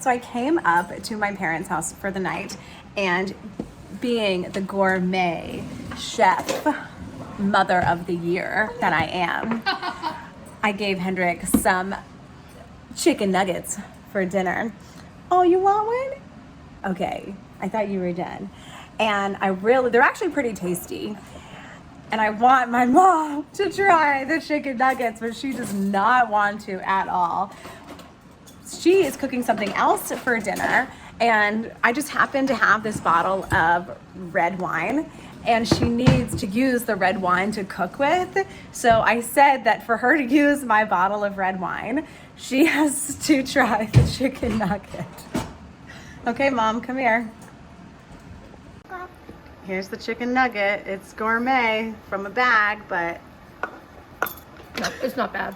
So I came up to my parents' house for the night, and being the gourmet chef mother of the year that I am, I gave Hendrik some chicken nuggets for dinner. Oh, you want one? Okay, I thought you were done. And they're actually pretty tasty. And I want my mom to try the chicken nuggets, but she does not want to at all. She is cooking something else for dinner, and I just happen to have this bottle of red wine, and she needs to use the red wine to cook with. So I said that for her to use my bottle of red wine, she has to try the chicken nugget. Okay, Mom, come here. Here's the chicken nugget. It's gourmet from a bag, but No, it's not bad.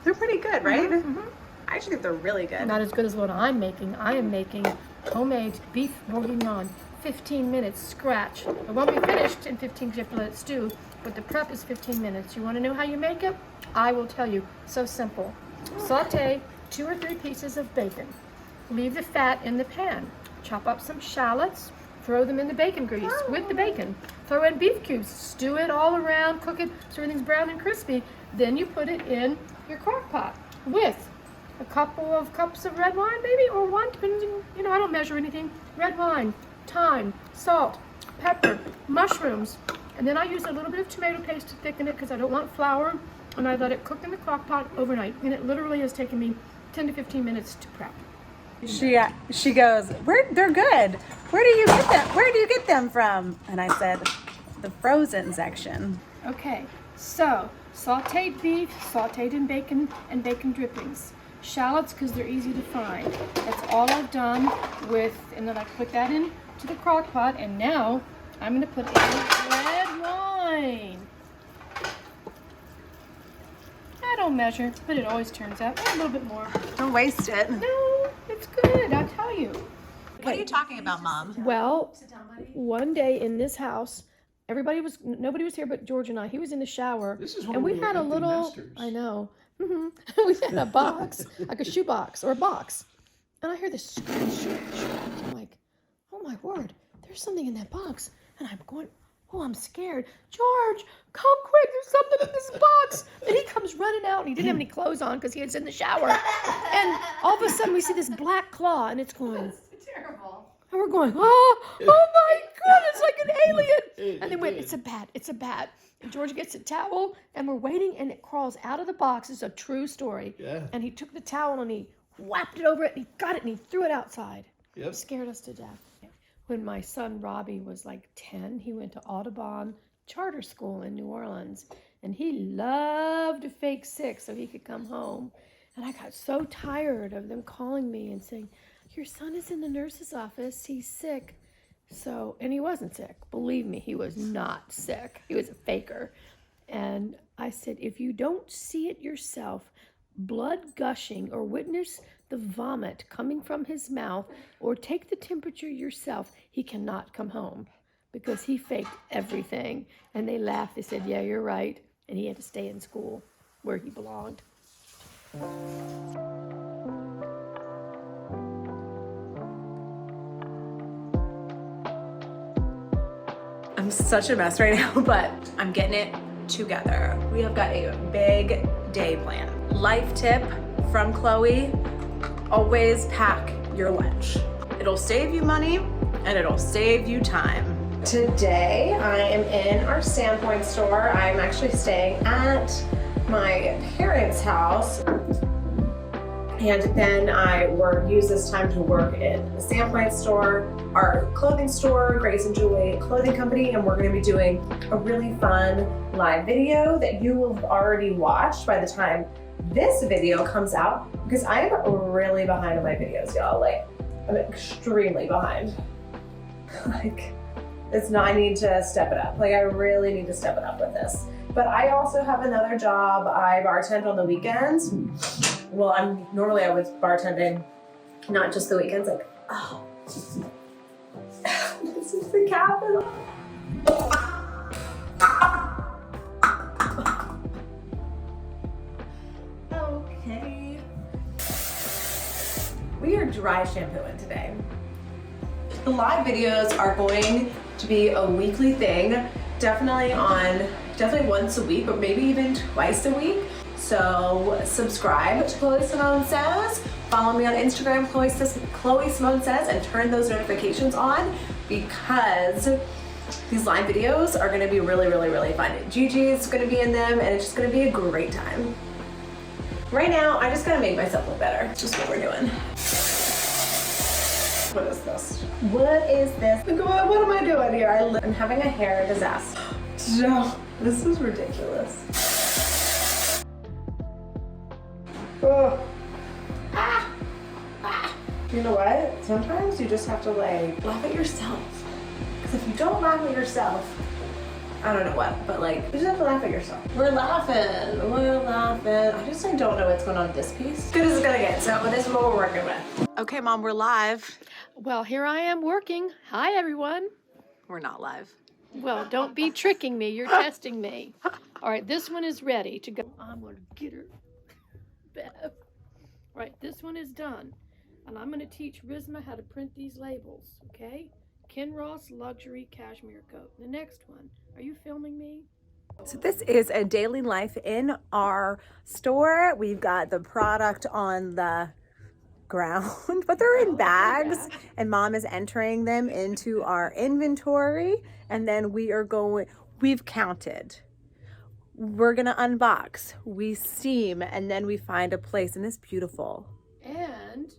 they're pretty good, right? Mm-hmm. I actually think they're really good. Not as good as what I'm making. I am making homemade beef bourguignon, 15 minutes, scratch. It won't be finished in 15 because you have to let it stew, but the prep is 15 minutes. You want to know how you make it? I will tell you. So simple. Saute 2 or 3 pieces of bacon. Leave the fat in the pan. Chop up some shallots. Throw them in the bacon grease with the bacon. Throw in beef cubes. Stew it all around. Cook it so everything's brown and crispy. Then you put it in your crock pot with a couple of cups of red wine, maybe, or one, depending, I don't measure anything. Red wine, thyme, salt, pepper, mushrooms. And then I use a little bit of tomato paste to thicken it because I don't want flour. And I let it cook in the crock pot overnight. And it literally has taken me 10 to 15 minutes to prep. She goes, they're good. Where do you get them? Where do you get them from? And I said, the frozen section. Okay, so sauteed beef, sauteed in bacon and bacon drippings. Shallots because they're easy to find. That's all I've done with, and then I put that into the crock pot, and now I'm gonna put in red wine. I don't measure, but it always turns out a little bit more. Don't waste it. No, it's good, I'll tell you. What are you talking about, Mom? Well, one day in this house, nobody was here but George and I. He was in the shower, and we had a little, nesters. I know, we had a box, like a shoe box or a box, and I hear this scratch. I'm like, oh my word, there's something in that box, and I'm going, oh, I'm scared. George, come quick, there's something in this box. And he comes running out, and he didn't have any clothes on because he was in the shower. And all of a sudden, we see this black claw, and it's going, That's terrible. and we're going, oh my God, it's like an alien. And they went, it's a bat. And George gets a towel, and we're waiting, and it crawls out of the box. It's a true story. Yeah. And he took the towel, and he whapped it over it, and he got it, and he threw it outside. Yep. Scared us to death. When my son Robbie was like 10, he went to Audubon Charter School in New Orleans, and he loved to fake sick so he could come home. And I got so tired of them calling me and saying, your son is in the nurse's office, he's sick. So, and he wasn't sick. Believe me, he was not sick. He was a faker. And I said, if you don't see it yourself, blood gushing, or witness the vomit coming from his mouth, or take the temperature yourself, he cannot come home, because he faked everything. And they laughed. They said, yeah, you're right. And he had to stay in school where he belonged. I'm such a mess right now, but I'm getting it together. We have got a big day planned. Life tip from Chloe, always pack your lunch. It'll save you money and it'll save you time. Today I am in our Standpoint store. I'm actually staying at my parents' house, and then I use this time to work in the Standpoint store, our clothing store, Grace and Jeulia Clothing Company, and we're going to be doing a really fun live video that you will have already watched by the time this video comes out, because I am really behind on my videos, y'all. Like, I'm extremely behind. Like, I need to step it up. Like, I really need to step it up with this. But I also have another job. I bartend on the weekends. Well, normally I was bartending, not just the weekends. Like, oh, this is the capital. Okay. We are dry shampoo in today. The live videos are going to be a weekly thing, definitely once a week, but maybe even twice a week. So subscribe to Chloe Simone Says, follow me on Instagram, Chloe Simone Says, and turn those notifications on because these live videos are gonna be really, really, really fun. Gigi is gonna be in them and it's just gonna be a great time. Right now, I just gotta make myself look better. It's just what we're doing. What is this? What is this? What am I doing here? I'm having a hair disaster. No, this is ridiculous. Oh. You know what? Sometimes you just have to like laugh at yourself. Because if you don't laugh at yourself, I don't know what, but like, you just have to laugh at yourself. We're laughing. I just like don't know what's going on with this piece. Good as it's gonna get, so this is what we're working with. Okay, Mom, we're live. Well, here I am working. Hi, everyone. We're not live. Well, don't be tricking me. You're testing me. All right, this one is ready to go. I'm going to get her. Bev. All right, this one is done. And I'm going to teach Rizma how to print these labels, okay? Ken Ross Luxury Cashmere Coat. The next one. Are you filming me? So this is a daily life in our store. We've got the product on the ground, but they're in bags, and Mom is entering them into our inventory, and then we've counted. We're gonna unbox, we steam, and then we find a place in this beautiful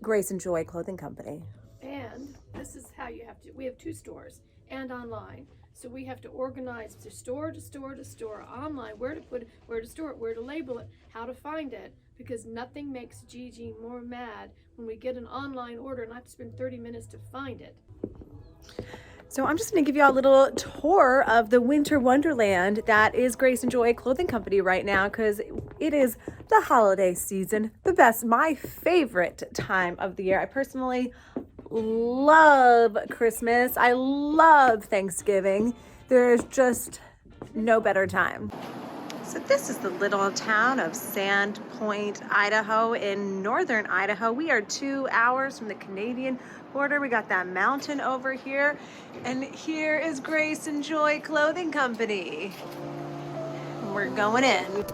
Grace and Joy clothing company. And this is how you have to, we have 2 stores and online. So we have to organize to store to store to store, online, where to put it, where to store it, where to label it, how to find it, because nothing makes Gigi more mad when we get an online order and I have to spend 30 minutes to find it. So I'm just gonna give you a little tour of the winter wonderland that is Grace and Joy Clothing Company right now, because it is the holiday season, my favorite time of the year. I personally love Christmas. I love Thanksgiving. There's just no better time. So this is the little town of Sandpoint, Idaho in northern Idaho. We are 2 hours from the Canadian border. We got that mountain over here. And here is Grace and Joy Clothing Company. We're going in.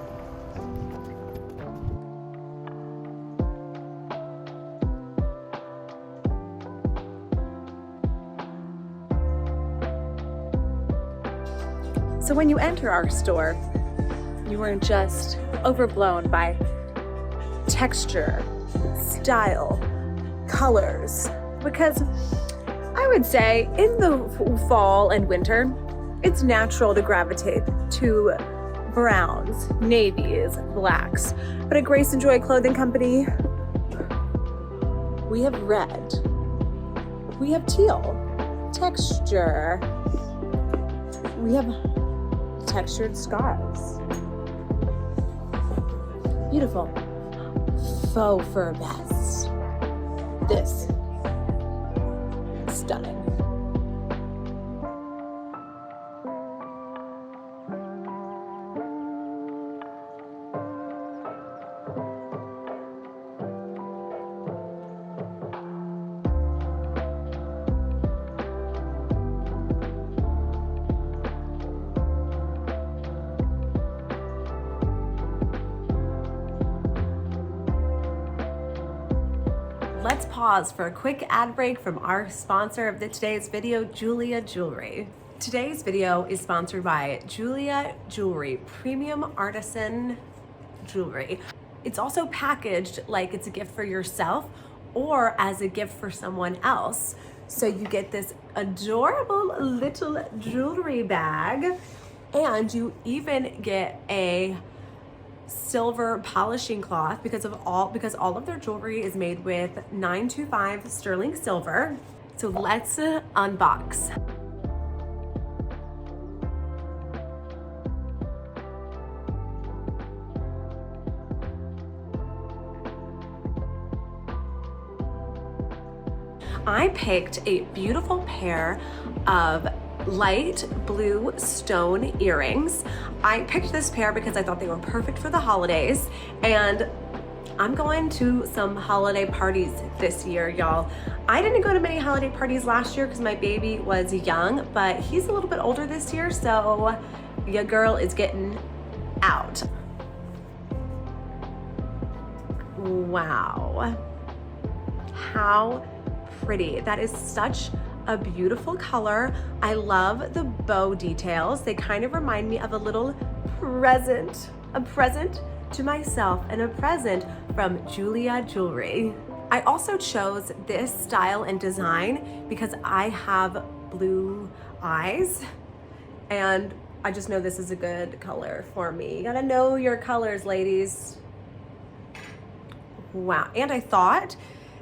So when you enter our store, you are just overblown by texture, style, colors. Because I would say in the fall and winter, it's natural to gravitate to browns, navies, blacks. But at Grace and Joy Clothing Company, we have red, we have teal, texture, we have textured scarves. Beautiful faux fur vest. This, stunning. Let's pause for a quick ad break from our sponsor of today's video, Jeulia Jewelry. Today's video is sponsored by Jeulia Jewelry, premium artisan jewelry. It's also packaged like it's a gift for yourself or as a gift for someone else. So you get this adorable little jewelry bag, and you even get a silver polishing cloth because all of their jewelry is made with 925 sterling silver. So let's unbox. I picked a beautiful pair of light blue stone earrings. I picked this pair because I thought they were perfect for the holidays, and I'm going to some holiday parties this year, y'all. I didn't go to many holiday parties last year because my baby was young, but he's a little bit older this year, so your girl is getting out. Wow. How pretty. That is such a beautiful color. I love the bow details. They kind of remind me of a little present, a present to myself and a present from Jeulia Jewelry. I also chose this style and design because I have blue eyes and I just know this is a good color for me. You gotta know your colors, ladies. Wow, and I thought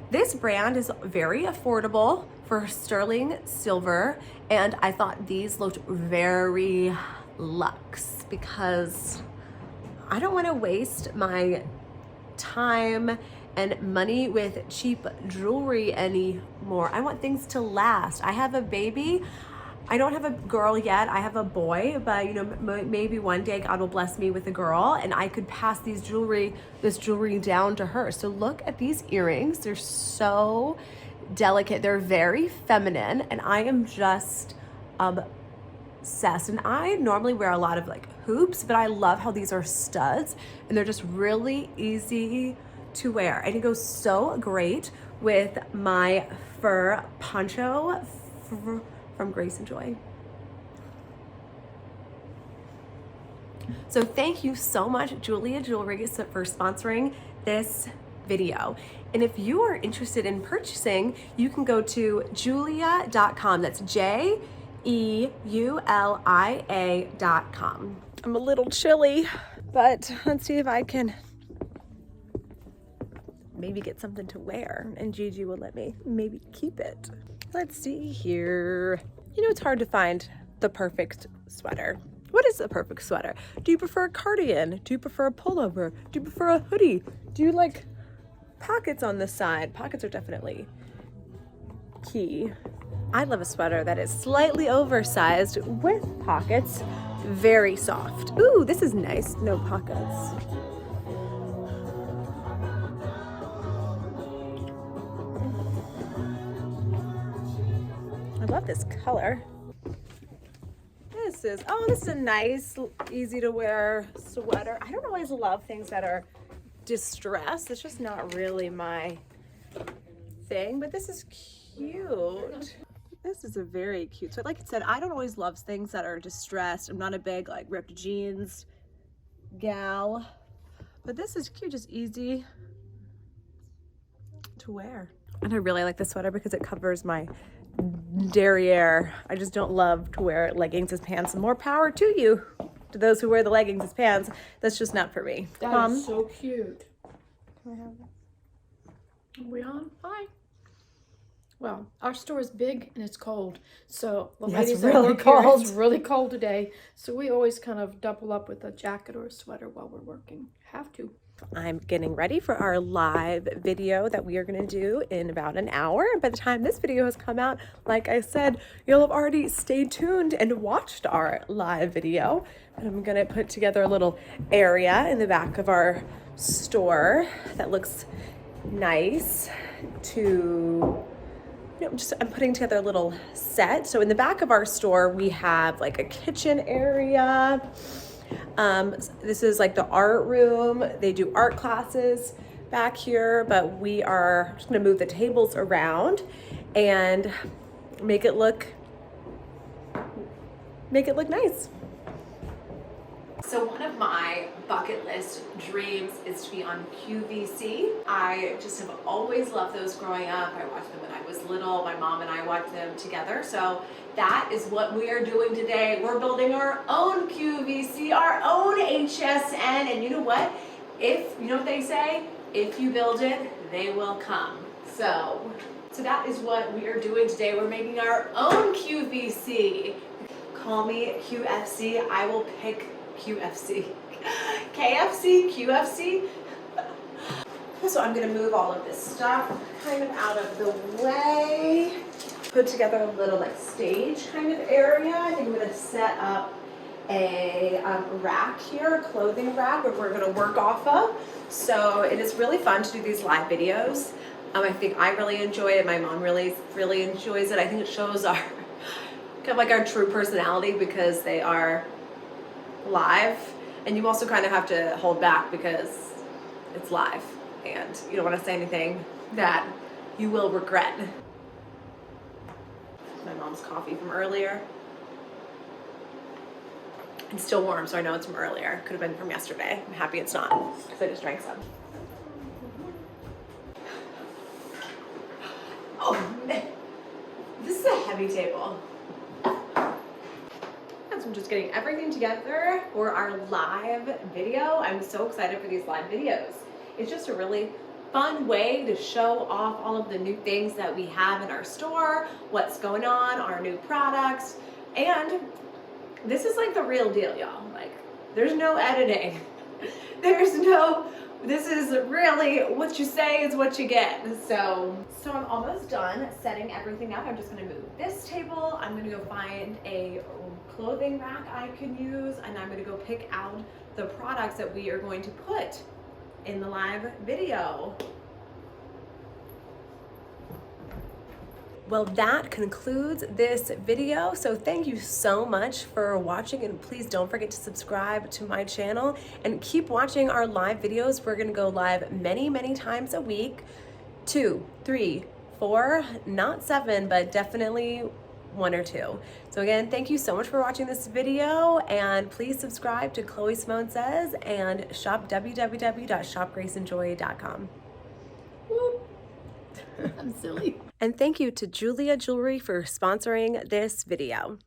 this brand is very affordable for sterling silver, and I thought these looked very luxe because I don't want to waste my time and money with cheap jewelry anymore. I want things to last. I have a baby. I don't have a girl yet. I have a boy, but you know, maybe one day God will bless me with a girl and I could pass this jewelry down to her. So look at these earrings. They're so delicate. They're very feminine and I am just obsessed. And I normally wear a lot of like hoops, but I love how these are studs and they're just really easy to wear. And it goes so great with my fur poncho from Grace and Joy. So thank you so much, Jeulia Jewelry, for sponsoring this video. And if you are interested in purchasing, you can go to jeulia.com. That's JEULIA.com. I'm a little chilly, but let's see if I can maybe get something to wear and Gigi will let me maybe keep it. Let's see here. You know, it's hard to find the perfect sweater. What is the perfect sweater? Do you prefer a cardigan? Do you prefer a pullover? Do you prefer a hoodie? Do you like pockets on the side? Pockets are definitely key. I love a sweater that is slightly oversized with pockets, very soft. Ooh, this is nice, no pockets. I love this color. This is a nice, easy to wear sweater. I don't always love things that are distressed. It's just not really my thing, but this is cute. This is a very cute sweater. Like I said, I don't always love things that are distressed. I'm not a big like ripped jeans gal, but this is cute, just easy to wear. And I really like this sweater because it covers my derriere. I just don't love to wear leggings as pants. More power to you, to those who wear the leggings as pants. That's just not for me. That is so cute. Can I have this? Are we on? Hi. Well, our store is big and it's cold. So the ladies that work here, it's really cold today. So we always kind of double up with a jacket or a sweater while we're working. Have to. I'm getting ready for our live video that we are going to do in about an hour. And by the time this video has come out, like I said, you'll have already stayed tuned and watched our live video. And I'm going to put together a little area in the back of our store that looks nice to, I'm putting together a little set. So in the back of our store, we have like a kitchen area. This is like the art room. They do art classes back here, but we are just gonna move the tables around and make it look nice. So one of my bucket list dreams is to be on QVC. I just have always loved those growing up. I watched them when I was little. My mom and I watched them together. So that is what we are doing today. We're building our own QVC, our own HSN. And you know what? You know what they say? If you build it, they will come. So that is what we are doing today. We're making our own QVC. Call me QFC. I will pick QFC. KFC, QFC. So I'm gonna move all of this stuff kind of out of the way. Put together a little like stage kind of area. I think I'm gonna set up a rack here, a clothing rack where we're gonna work off of. So it is really fun to do these live videos. I think I really enjoy it. My mom really enjoys it. I think it shows our kind of like our true personality because they are live, and you also kind of have to hold back because it's live and you don't want to say anything that you will regret. My mom's coffee from earlier. It's still warm, so I know it's from earlier. Could have been from yesterday. I'm happy it's not because I just drank some. Oh man, this is a heavy table. So I'm just getting everything together for our live video. I'm so excited for these live videos. It's just a really fun way to show off all of the new things that we have in our store, what's going on, our new products, and this is like the real deal, y'all. Like, there's no editing. This is really what you say is what you get. So I'm almost done setting everything up. I'm just gonna move this table. I'm gonna go find a clothing rack I can use, and I'm gonna go pick out the products that we are going to put in the live video. Well, that concludes this video. So thank you so much for watching, and please don't forget to subscribe to my channel and keep watching our live videos. We're gonna go live many times a week. 2, 3, 4, not 7, but definitely 1 or 2. So again, thank you so much for watching this video, and please subscribe to Chloe Simone Says and shop www.shopgraceandjoy.com. I'm silly. And thank you to Jeulia Jewelry for sponsoring this video.